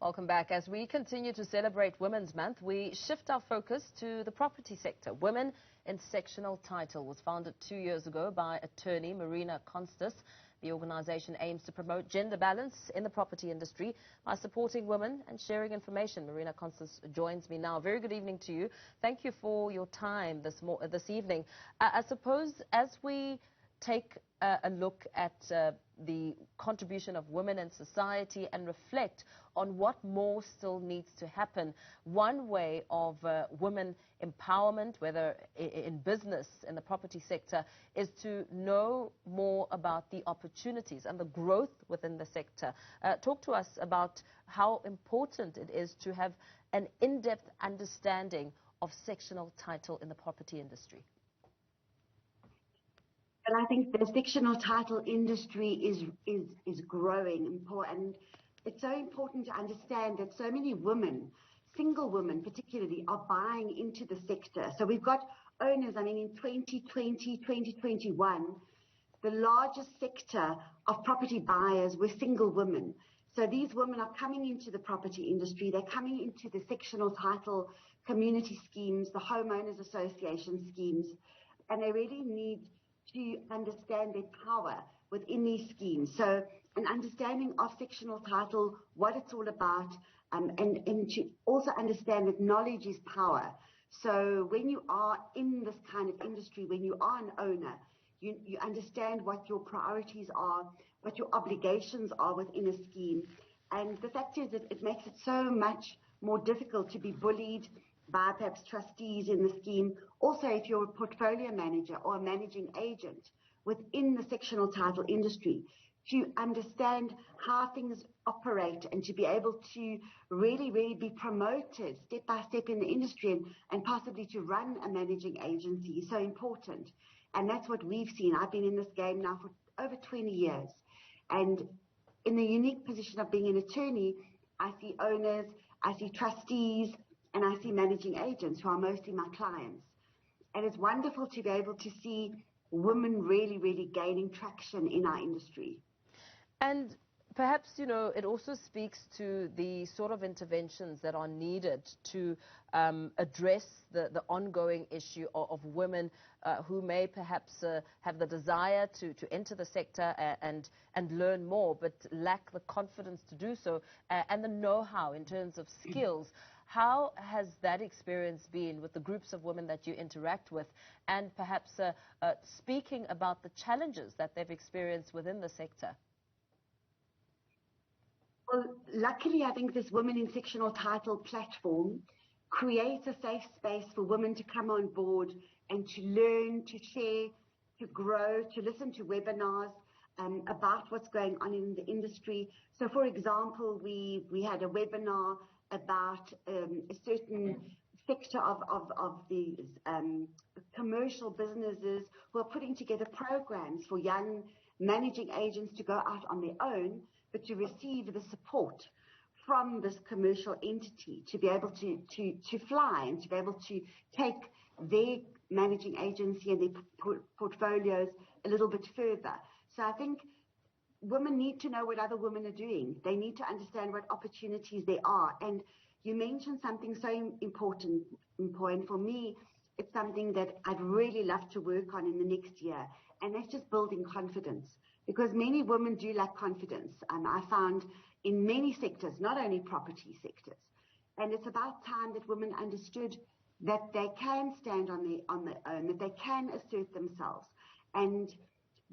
Welcome back. As we continue to celebrate Women's Month, we shift our focus to the property sector. Women in Sectional Title was founded 2 years ago by attorney Marina Constas. The organization aims to promote gender balance in the property industry by supporting women and sharing information. Marina Constas joins me now. Very good evening to you. Thank you for your time this evening. I suppose as we take a look at the contribution of women in society and reflect on what more still needs to happen. One way of women empowerment, whether in business, in the property sector, is to know more about the opportunities and the growth within the sector. Talk to us about how important it is to have an in-depth understanding of sectional title in the property industry. Well, I think the sectional title industry is growing, and it's so important to understand that so many women, single women particularly, are buying into the sector. So we've got owners, I mean, in 2020, 2021, the largest sector of property buyers were single women. So these women are coming into the property industry, they're coming into the sectional title community schemes, the homeowners association schemes, and they really need to understand their power within these schemes. So an understanding of sectional title, what it's all about, and to also understand that knowledge is power. So when you are in this kind of industry, when you are an owner, you understand what your priorities are, what your obligations are within a scheme. And the fact is that it makes it so much more difficult to be bullied by perhaps trustees in the scheme. Also, if you're a portfolio manager or a managing agent within the sectional title industry, to understand how things operate and to be able to really be promoted step by step in the industry and possibly to run a managing agency is so important. And that's what we've seen. I've been in this game now for over 20 years. And in the unique position of being an attorney, I see owners, I see trustees, and I see managing agents who are mostly my clients. And it's wonderful to be able to see women really gaining traction in our industry. And perhaps, you know, it also speaks to the sort of interventions that are needed to address the ongoing issue of women who may perhaps have the desire to enter the sector and learn more, but lack the confidence to do so, and the know-how in terms of skills. How has that experience been with the groups of women that you interact with, and perhaps speaking about the challenges that they've experienced within the sector? Well, luckily, I think this Women in Sectional Title platform creates a safe space for women to come on board and to learn, to share, to grow, to listen to webinars about what's going on in the industry. So, for example, we had a webinar about a certain sector of the commercial businesses who are putting together programs for young managing agents to go out on their own, but to receive the support from this commercial entity to be able to fly and to be able to take their managing agency and their portfolios a little bit further. So I think women need to know what other women are doing. They need to understand what opportunities there are. And you mentioned something so important, and for me, it's something that I'd really love to work on in the next year. And that's just building confidence, because many women do lack confidence. I found in many sectors, not only property sectors. And it's about time that women understood that they can stand on their own, that they can assert themselves. And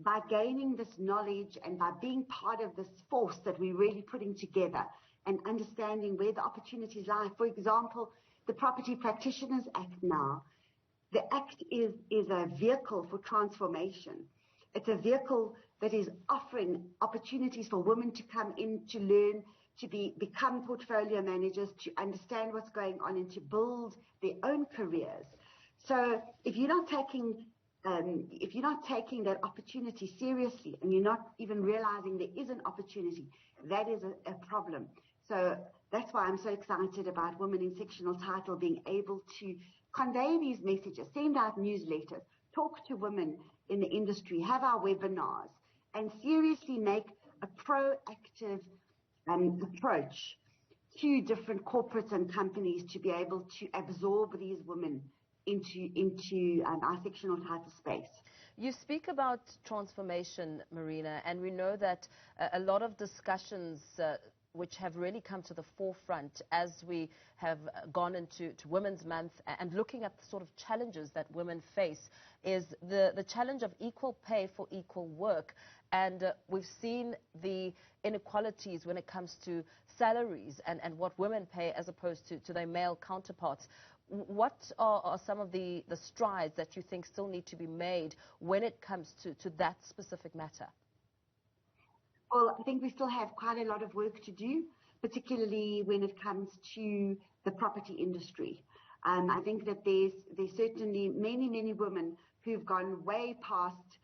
by gaining this knowledge and by being part of this force that we're really putting together and understanding where the opportunities lie. For example, the Property Practitioners Act now, the Act is a vehicle for transformation. It's a vehicle that is offering opportunities for women to come in, to learn, to become portfolio managers, to understand what's going on and to build their own careers. So if you're not taking that opportunity seriously and you're not even realizing there is an opportunity, that is a problem. So that's why I'm so excited about Women in Sectional Title being able to convey these messages, send out newsletters, talk to women in the industry, have our webinars, and seriously make a proactive approach to different corporates and companies to be able to absorb these women into our sectional title space. You speak about transformation, Marina, and we know that a lot of discussions which have really come to the forefront as we have gone into Women's Month and looking at the sort of challenges that women face is the challenge of equal pay for equal work. And we've seen the inequalities when it comes to salaries and what women pay as opposed to their male counterparts. What are some of the strides that you think still need to be made when it comes to that specific matter? Well, I think we still have quite a lot of work to do, particularly when it comes to the property industry. I think that there's certainly many women who've gone way past,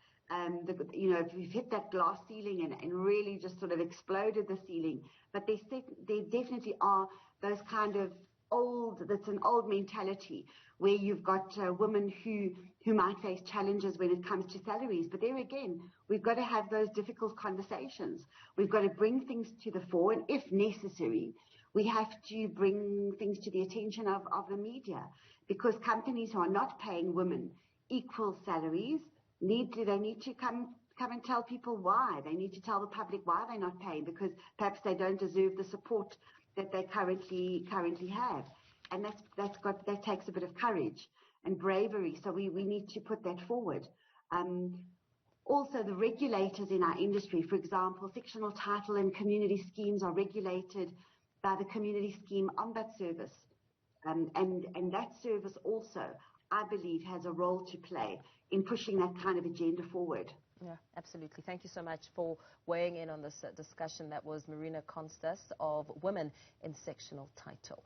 we've hit that glass ceiling and really just sort of exploded the ceiling. But there definitely are those kind of that's an old mentality where you've got women who might face challenges when it comes to salaries. But there again, we've got to have those difficult conversations. We've got to bring things to the fore, and if necessary, we have to bring things to the attention of the media, because companies who are not paying women equal salaries need to come and tell people why. They need to tell the public why they're not paying, because perhaps they don't deserve the support that they currently have. And that takes a bit of courage and bravery. So we need to put that forward. Also, the regulators in our industry, for example, sectional title and community schemes are regulated by the Community Scheme Ombuds Service. And that service also, I believe, has a role to play in pushing that kind of agenda forward. Yeah, absolutely. Thank you so much for weighing in on this discussion. That was Marina Constas of Women in Sectional Title.